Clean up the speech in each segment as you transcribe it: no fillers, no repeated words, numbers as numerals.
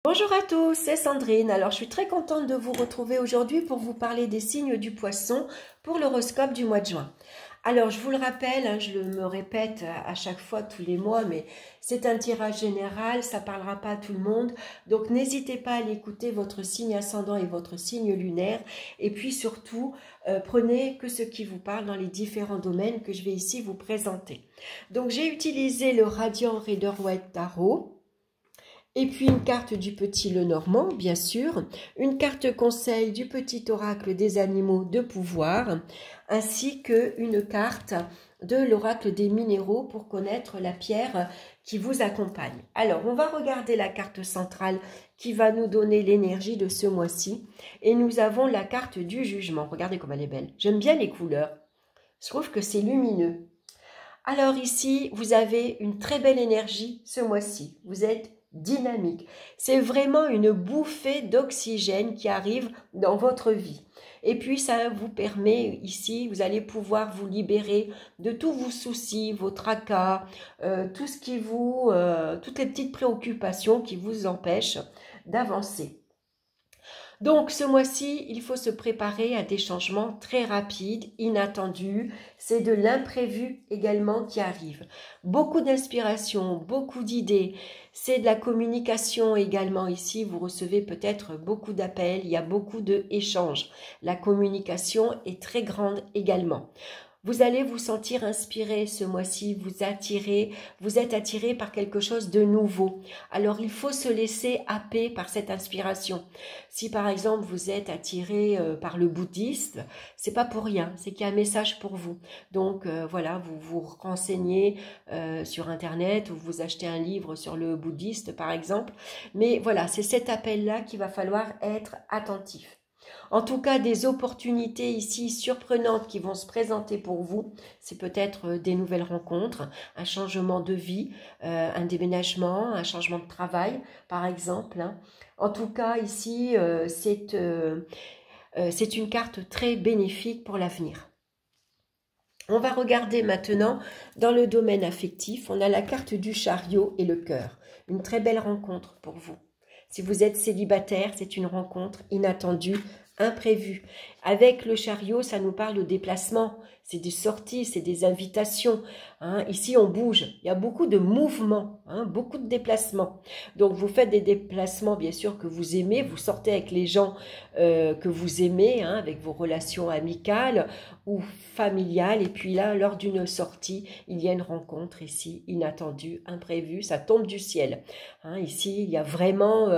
Bonjour à tous, c'est Sandrine. Alors, je suis très contente de vous retrouver aujourd'hui pour vous parler des signes du poisson pour l'horoscope du mois de juin. Alors, je vous le rappelle, je me répète à chaque fois, tous les mois, mais c'est un tirage général, ça ne parlera pas à tout le monde. Donc, n'hésitez pas à aller écouter votre signe ascendant et votre signe lunaire. Et puis, surtout, prenez que ce qui vous parle dans les différents domaines que je vais ici vous présenter. Donc, j'ai utilisé le Radiant Rider-Waite Tarot. Et puis une carte du Petit Lenormand, bien sûr, une carte conseil du Petit Oracle des animaux de pouvoir, ainsi qu'une carte de l'Oracle des minéraux pour connaître la pierre qui vous accompagne. Alors, on va regarder la carte centrale qui va nous donner l'énergie de ce mois-ci. Et nous avons la carte du jugement. Regardez comme elle est belle. J'aime bien les couleurs. Je trouve que c'est lumineux. Alors ici, vous avez une très belle énergie ce mois-ci. Vous êtes dynamique. C'est vraiment une bouffée d'oxygène qui arrive dans votre vie. Et puis ça vous permet ici, vous allez pouvoir vous libérer de tous vos soucis, vos tracas, tout ce qui vous, toutes les petites préoccupations qui vous empêchent d'avancer. Donc ce mois-ci, il faut se préparer à des changements très rapides, inattendus. C'est de l'imprévu également qui arrive. Beaucoup d'inspiration, beaucoup d'idées. C'est de la communication également ici. Vous recevez peut-être beaucoup d'appels, il y a beaucoup d'échanges. La communication est très grande également. Vous allez vous sentir inspiré ce mois-ci, vous êtes attiré par quelque chose de nouveau. Alors il faut se laisser happer par cette inspiration. Si par exemple vous êtes attiré par le bouddhisme, c'est pas pour rien, c'est qu'il y a un message pour vous. Donc voilà, vous vous renseignez sur internet ou vous achetez un livre sur le bouddhiste par exemple. Mais voilà, c'est cet appel-là qu'il va falloir être attentif. En tout cas, des opportunités ici surprenantes qui vont se présenter pour vous. C'est peut-être des nouvelles rencontres, un changement de vie, un déménagement, un changement de travail, par exemple. En tout cas, ici, c'est une carte très bénéfique pour l'avenir. On va regarder maintenant dans le domaine affectif. On a la carte du chariot et le cœur. Une très belle rencontre pour vous. Si vous êtes célibataire, c'est une rencontre inattendue, imprévue. Avec le chariot, ça nous parle de déplacement, c'est des sorties, c'est des invitations. Ici, on bouge, il y a beaucoup de mouvements, beaucoup de déplacements. Donc, vous faites des déplacements, bien sûr, que vous aimez, vous sortez avec les gens que vous aimez, avec vos relations amicales ou familiales. Et puis là, lors d'une sortie, il y a une rencontre ici, inattendue, imprévue, ça tombe du ciel. Ici, il y a vraiment...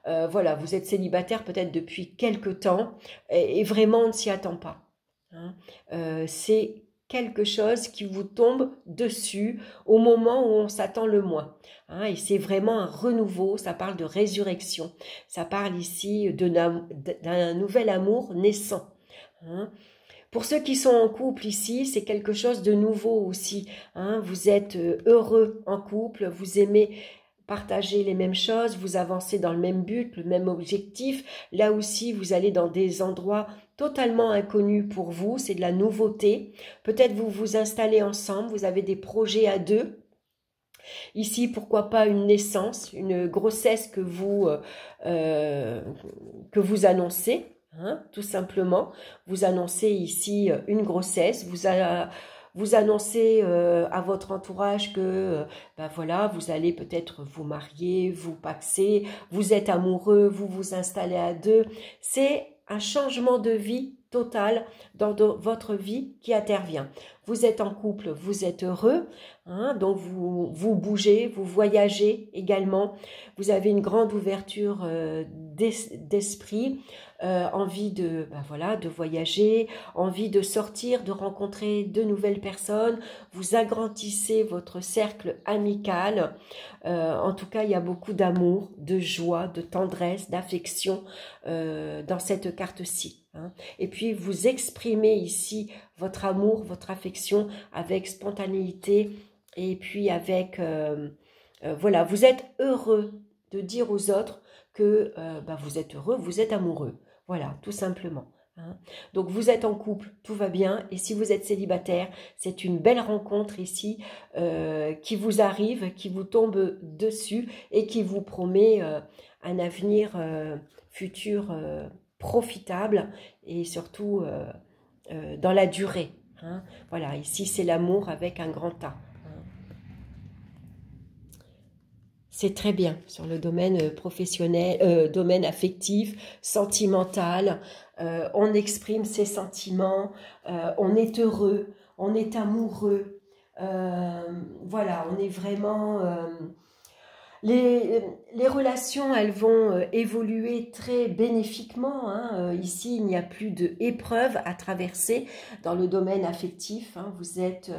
voilà, vous êtes célibataire peut-être depuis quelque temps et vraiment on ne s'y attend pas. C'est quelque chose qui vous tombe dessus au moment où on s'attend le moins. Et c'est vraiment un renouveau, ça parle de résurrection, ça parle ici d'un nouvel amour naissant. Pour ceux qui sont en couple ici, c'est quelque chose de nouveau aussi. Vous êtes heureux en couple, vous aimez partager les mêmes choses, vous avancez dans le même but, le même objectif. Là aussi, vous allez dans des endroits totalement inconnus pour vous, c'est de la nouveauté. Peut-être vous vous installez ensemble, vous avez des projets à deux. Ici, pourquoi pas une naissance, une grossesse que vous annoncez. Tout simplement, vous annoncez ici une grossesse, vous annoncez à votre entourage que voilà, vous allez peut-être vous marier, vous paxer, vous êtes amoureux, vous vous installez à deux. C'est un changement de vie total dans votre vie qui intervient. Vous êtes en couple, vous êtes heureux, donc vous bougez, vous voyagez également. Vous avez une grande ouverture d'esprit, envie de voyager, envie de sortir, de rencontrer de nouvelles personnes. Vous agrandissez votre cercle amical. En tout cas, il y a beaucoup d'amour, de joie, de tendresse, d'affection dans cette carte-ci. Et puis, vous exprimez ici votre amour, votre affection avec spontanéité et puis avec... voilà, vous êtes heureux de dire aux autres que vous êtes heureux, vous êtes amoureux. Voilà, tout simplement. Donc, vous êtes en couple, tout va bien. Et si vous êtes célibataire, c'est une belle rencontre ici qui vous arrive, qui vous tombe dessus et qui vous promet un avenir futur profitable et surtout dans la durée. Hein. Voilà, ici c'est l'amour avec un grand A. C'est très bien sur le domaine professionnel, domaine affectif, sentimental. On exprime ses sentiments, on est heureux, on est amoureux. Voilà, on est vraiment... les relations, elles vont évoluer très bénéfiquement. Hein. Ici, il n'y a plus d'épreuves à traverser dans le domaine affectif. Hein. Vous êtes...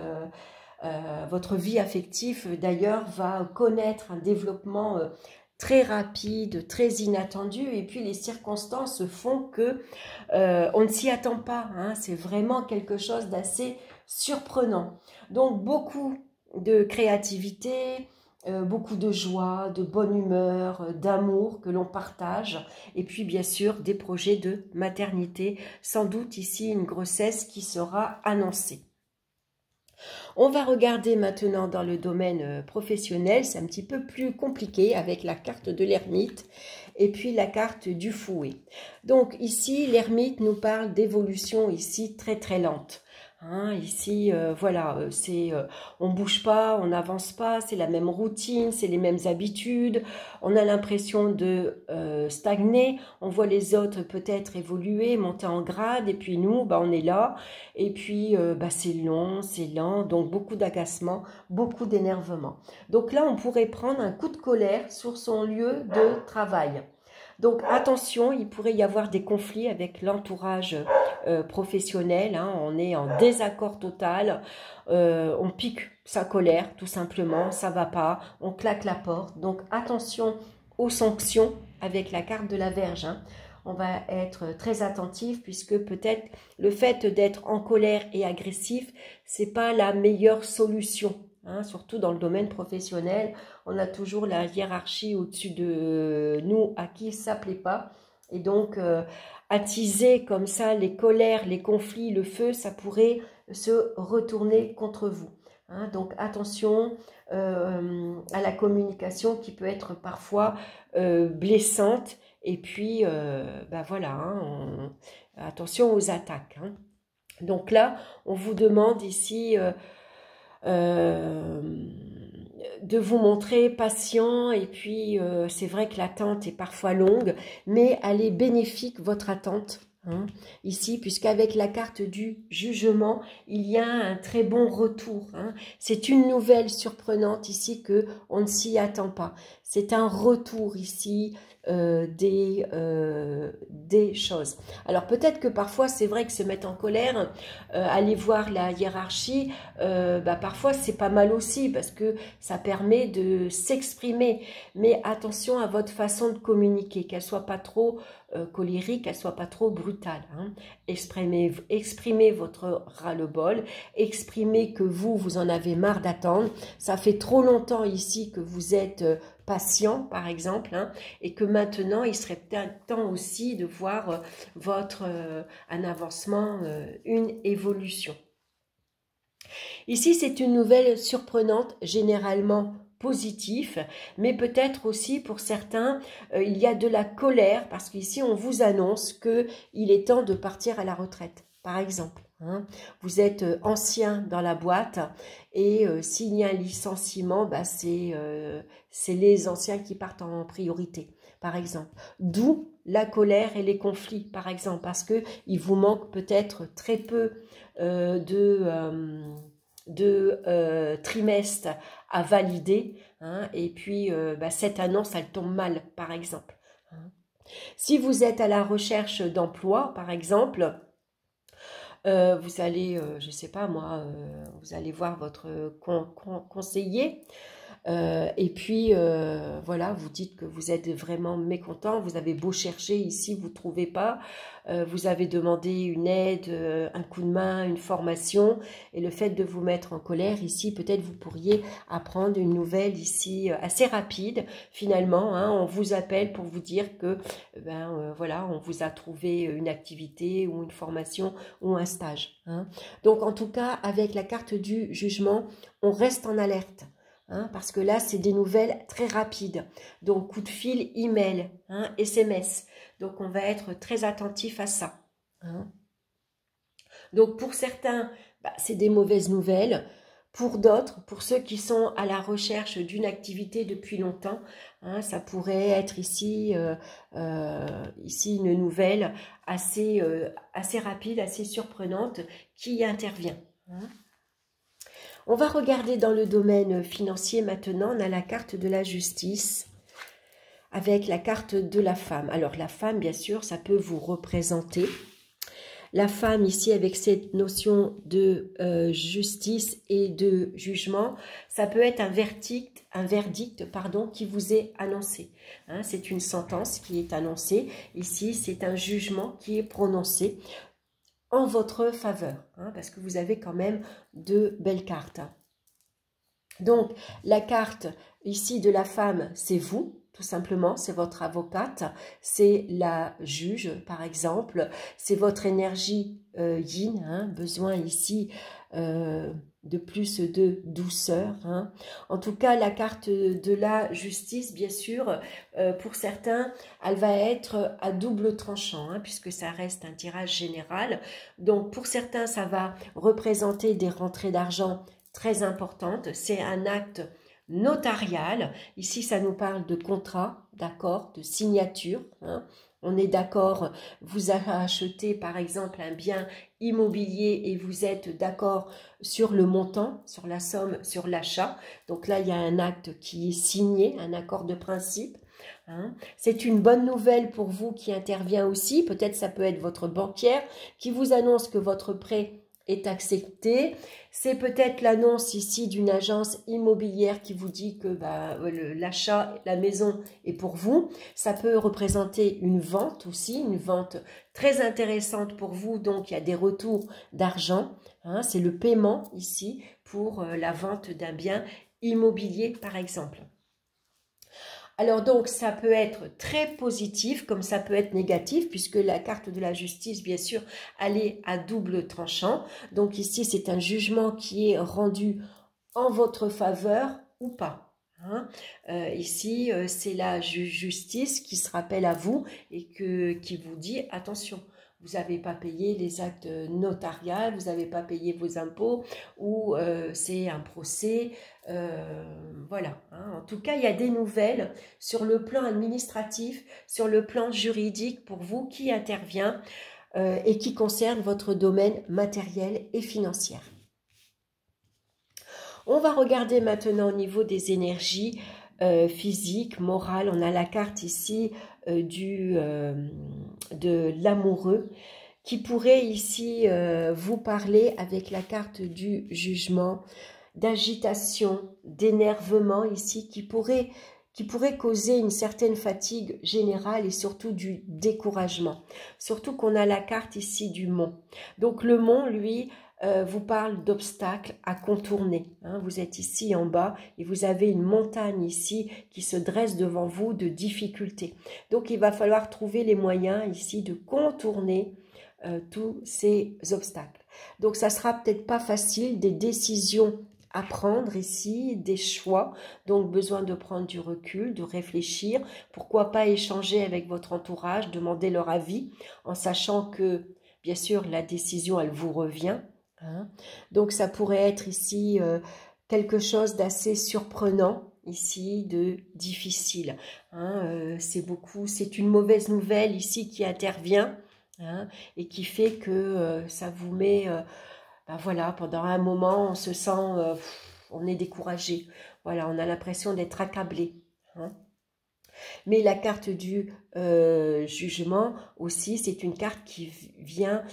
votre vie affective, d'ailleurs, va connaître un développement très rapide, très inattendu. Et puis, les circonstances font que on ne s'y attend pas. Hein. C'est vraiment quelque chose d'assez surprenant. Donc, beaucoup de créativité, beaucoup de joie, de bonne humeur, d'amour que l'on partage. Et puis, bien sûr, des projets de maternité. Sans doute ici, une grossesse qui sera annoncée. On va regarder maintenant dans le domaine professionnel, c'est un petit peu plus compliqué avec la carte de l'ermite et puis la carte du fouet. Donc ici, l'ermite nous parle d'évolution ici très très lente. Hein, ici, voilà, on bouge pas, on n'avance pas, c'est la même routine, c'est les mêmes habitudes, on a l'impression de stagner, on voit les autres peut-être évoluer, monter en grade, et puis nous, bah, on est là, et puis c'est long, c'est lent, donc beaucoup d'agacement, beaucoup d'énervement. Donc là, on pourrait prendre un coup de colère sur son lieu de travail. Donc attention, il pourrait y avoir des conflits avec l'entourage professionnel, hein, on est en désaccord total, on pique sa colère tout simplement, ça va pas, on claque la porte. Donc attention aux sanctions avec la carte de la Vierge. Hein. On va être très attentif puisque peut-être le fait d'être en colère et agressif, c'est pas la meilleure solution. Hein, surtout dans le domaine professionnel, on a toujours la hiérarchie au-dessus de nous à qui ça ne plaît pas. Et donc, attiser comme ça les colères, les conflits, le feu, ça pourrait se retourner contre vous. Hein, donc, attention à la communication qui peut être parfois blessante. Et puis, voilà, hein, attention aux attaques. Hein. Donc là, on vous demande ici... de vous montrer patient et puis c'est vrai que l'attente est parfois longue mais elle est bénéfique votre attente hein, ici puisqu'avec la carte du jugement il y a un très bon retour hein. C'est une nouvelle surprenante ici que on ne s'y attend pas, c'est un retour ici des choses. Alors peut-être que parfois c'est vrai que se mettre en colère, aller voir la hiérarchie, parfois c'est pas mal aussi parce que ça permet de s'exprimer. Mais attention à votre façon de communiquer, qu'elle soit pas trop colérique, qu'elle soit pas trop brutale. Hein. Exprimez votre ras-le-bol, exprimez que vous en avez marre d'attendre. Ça fait trop longtemps ici que vous êtes patient par exemple hein, et que maintenant il serait peut-être temps aussi de voir un avancement, une évolution. Ici c'est une nouvelle surprenante, généralement positive, mais peut-être aussi pour certains il y a de la colère parce qu'ici on vous annonce qu'il est temps de partir à la retraite par exemple. Hein. Vous êtes ancien dans la boîte et s'il y a un licenciement, c'est les anciens qui partent en priorité, par exemple. D'où la colère et les conflits, par exemple, parce qu'il vous manque peut-être très peu de trimestres à valider. Hein, et puis, cette annonce, elle tombe mal, par exemple. Hein. Si vous êtes à la recherche d'emploi, par exemple... vous allez, je ne sais pas moi, vous allez voir votre conseiller et puis voilà, vous dites que vous êtes vraiment mécontent, vous avez beau chercher ici, vous ne trouvez pas, vous avez demandé une aide, un coup de main, une formation et le fait de vous mettre en colère ici, peut-être vous pourriez apprendre une nouvelle ici assez rapide finalement, hein, on vous appelle pour vous dire que voilà, on vous a trouvé une activité ou une formation ou un stage. Hein. Donc en tout cas, avec la carte du jugement, on reste en alerte. hein, parce que là, c'est des nouvelles très rapides. Donc, coup de fil, email, hein, SMS. Donc, on va être très attentif à ça. Hein. Donc, pour certains, bah, c'est des mauvaises nouvelles. Pour d'autres, pour ceux qui sont à la recherche d'une activité depuis longtemps, hein, ça pourrait être ici, ici une nouvelle assez, assez rapide, assez surprenante qui intervient. Hein. On va regarder dans le domaine financier maintenant. On a la carte de la justice avec la carte de la femme. Alors la femme, bien sûr, ça peut vous représenter. La femme ici avec cette notion de justice et de jugement, ça peut être un verdict pardon, qui vous est annoncé. Hein, c'est une sentence qui est annoncée. Ici, c'est un jugement qui est prononcé en votre faveur, hein, parce que vous avez quand même de belles cartes. Donc, la carte ici de la femme, c'est vous. Tout simplement, c'est votre avocate, c'est la juge, par exemple, c'est votre énergie yin, hein, besoin ici de plus de douceur. Hein. En tout cas, la carte de la justice, bien sûr, pour certains, elle va être à double tranchant, hein, puisque ça reste un tirage général. Donc, pour certains, ça va représenter des rentrées d'argent très importantes. C'est un acte notarial. Ici, ça nous parle de contrat, d'accord, de signature. Hein. On est d'accord, vous achetez par exemple un bien immobilier et vous êtes d'accord sur le montant, sur la somme, sur l'achat. Donc là, il y a un acte qui est signé, un accord de principe. Hein. C'est une bonne nouvelle pour vous qui intervient aussi. Peut-être ça peut être votre banquière qui vous annonce que votre prêt est accepté. C'est peut-être l'annonce ici d'une agence immobilière qui vous dit que bah, l'achat, la maison est pour vous. Ça peut représenter une vente aussi, une vente très intéressante pour vous. Donc, il y a des retours d'argent. Hein, c'est le paiement ici pour la vente d'un bien immobilier, par exemple. Alors donc, ça peut être très positif comme ça peut être négatif puisque la carte de la justice, bien sûr, elle est à double tranchant. Donc ici, c'est un jugement qui est rendu en votre faveur ou pas. Hein. Ici, c'est la justice qui se rappelle à vous et qui vous dit « Attention ». Vous n'avez pas payé les actes notariaux, vous n'avez pas payé vos impôts ou c'est un procès. Voilà. Hein. En tout cas, il y a des nouvelles sur le plan administratif, sur le plan juridique pour vous qui intervient et qui concerne votre domaine matériel et financier. On va regarder maintenant au niveau des énergies physiques, morales. On a la carte ici de l'amoureux qui pourrait ici vous parler avec la carte du jugement, d'agitation, d'énervement ici qui pourrait causer une certaine fatigue générale et surtout du découragement. Surtout qu'on a la carte ici du mont. Donc le mont, lui, vous parle d'obstacles à contourner. Hein. Vous êtes ici en bas et vous avez une montagne ici qui se dresse devant vous de difficultés. Donc il va falloir trouver les moyens ici de contourner tous ces obstacles. Donc ça sera peut-être pas facile, des décisions à prendre ici, des choix, donc besoin de prendre du recul, de réfléchir, pourquoi pas échanger avec votre entourage, demander leur avis, en sachant que, bien sûr, la décision, elle vous revient. Hein. Donc ça pourrait être ici quelque chose d'assez surprenant, ici, de difficile. Hein. C'est une mauvaise nouvelle ici qui intervient, hein, et qui fait que ça vous met... ben voilà, pendant un moment, on se sent, on est découragé. Voilà, on a l'impression d'être accablé. Hein. Mais la carte du jugement aussi, c'est une carte qui vient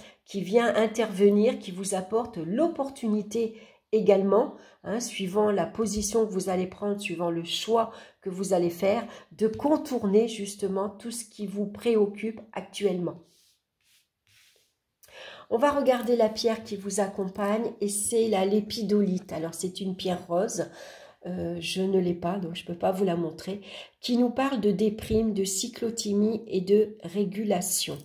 intervenir, qui vous apporte l'opportunité également, hein, suivant la position que vous allez prendre, suivant le choix que vous allez faire, de contourner justement tout ce qui vous préoccupe actuellement. On va regarder la pierre qui vous accompagne et c'est la lépidolite. Alors c'est une pierre rose, je ne l'ai pas donc je ne peux pas vous la montrer, qui nous parle de déprime, de cyclothymie et de régulation.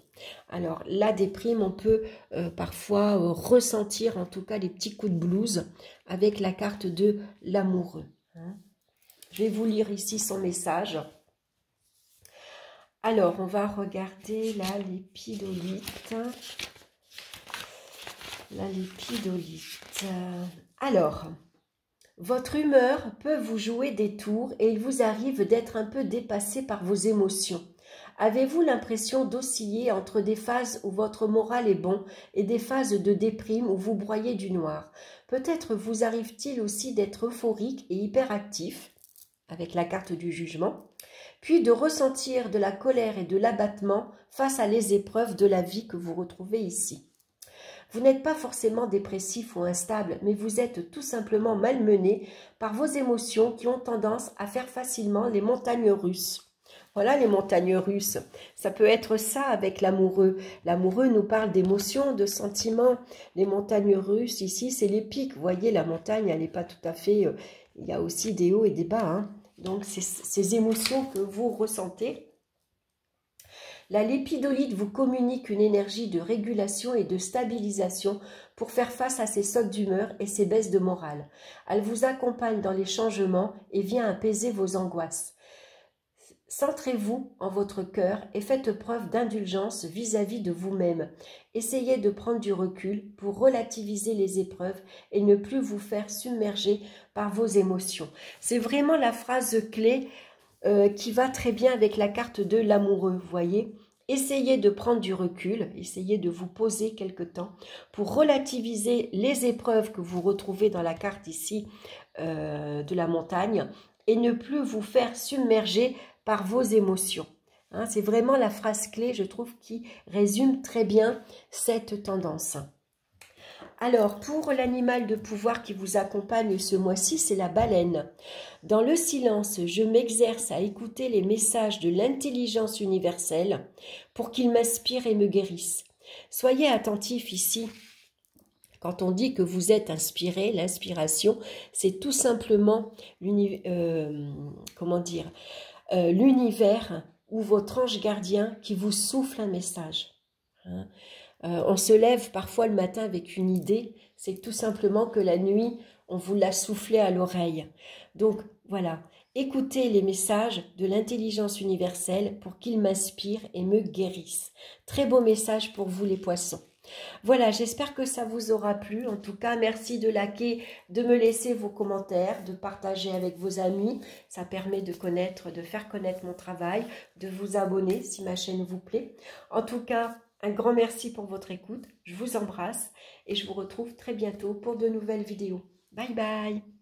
Alors la déprime, on peut ressentir en tout cas les petits coups de blues avec la carte de l'amoureux. Hein. Je vais vous lire ici son message. Alors, on va regarder là l'épidolite. Alors, votre humeur peut vous jouer des tours et il vous arrive d'être un peu dépassé par vos émotions. Avez-vous l'impression d'osciller entre des phases où votre moral est bon et des phases de déprime où vous broyez du noir? Peut-être vous arrive-t-il aussi d'être euphorique et hyperactif, avec la carte du jugement, puis de ressentir de la colère et de l'abattement face à les épreuves de la vie que vous retrouvez ici. Vous n'êtes pas forcément dépressif ou instable, mais vous êtes tout simplement malmené par vos émotions qui ont tendance à faire facilement les montagnes russes. Voilà les montagnes russes. Ça peut être ça avec l'amoureux. L'amoureux nous parle d'émotions, de sentiments. Les montagnes russes, ici, c'est les pics. Vous voyez, la montagne, elle n'est pas tout à fait... il y a aussi des hauts et des bas. Hein. Donc, c'est ces émotions que vous ressentez. La lépidolite vous communique une énergie de régulation et de stabilisation pour faire face à ces sautes d'humeur et ces baisses de morale. Elle vous accompagne dans les changements et vient apaiser vos angoisses. Centrez-vous en votre cœur et faites preuve d'indulgence vis-à-vis de vous-même. Essayez de prendre du recul pour relativiser les épreuves et ne plus vous faire submerger par vos émotions. C'est vraiment la phrase clé qui va très bien avec la carte de l'amoureux, vous voyez. Essayez de prendre du recul, essayez de vous poser quelque temps pour relativiser les épreuves que vous retrouvez dans la carte ici de la montagne et ne plus vous faire submerger par vos émotions. Hein, c'est vraiment la phrase clé, je trouve, qui résume très bien cette tendance. Alors, pour l'animal de pouvoir qui vous accompagne ce mois-ci, c'est la baleine. Dans le silence, je m'exerce à écouter les messages de l'intelligence universelle pour qu'ils m'inspirent et me guérissent. Soyez attentifs ici. Quand on dit que vous êtes inspiré, l'inspiration, c'est tout simplement l'univers ou votre ange gardien qui vous souffle un message. Hein. On se lève parfois le matin avec une idée, c'est tout simplement que la nuit, on vous l'a soufflé à l'oreille. Donc voilà, écoutez les messages de l'intelligence universelle pour qu'ils m'inspirent et me guérissent. Très beau message pour vous les poissons. Voilà, j'espère que ça vous aura plu. En tout cas, merci de liker, de me laisser vos commentaires, de partager avec vos amis. Ça permet de faire connaître mon travail, de vous abonner si ma chaîne vous plaît. En tout cas, un grand merci pour votre écoute. Je vous embrasse et je vous retrouve très bientôt pour de nouvelles vidéos. Bye bye!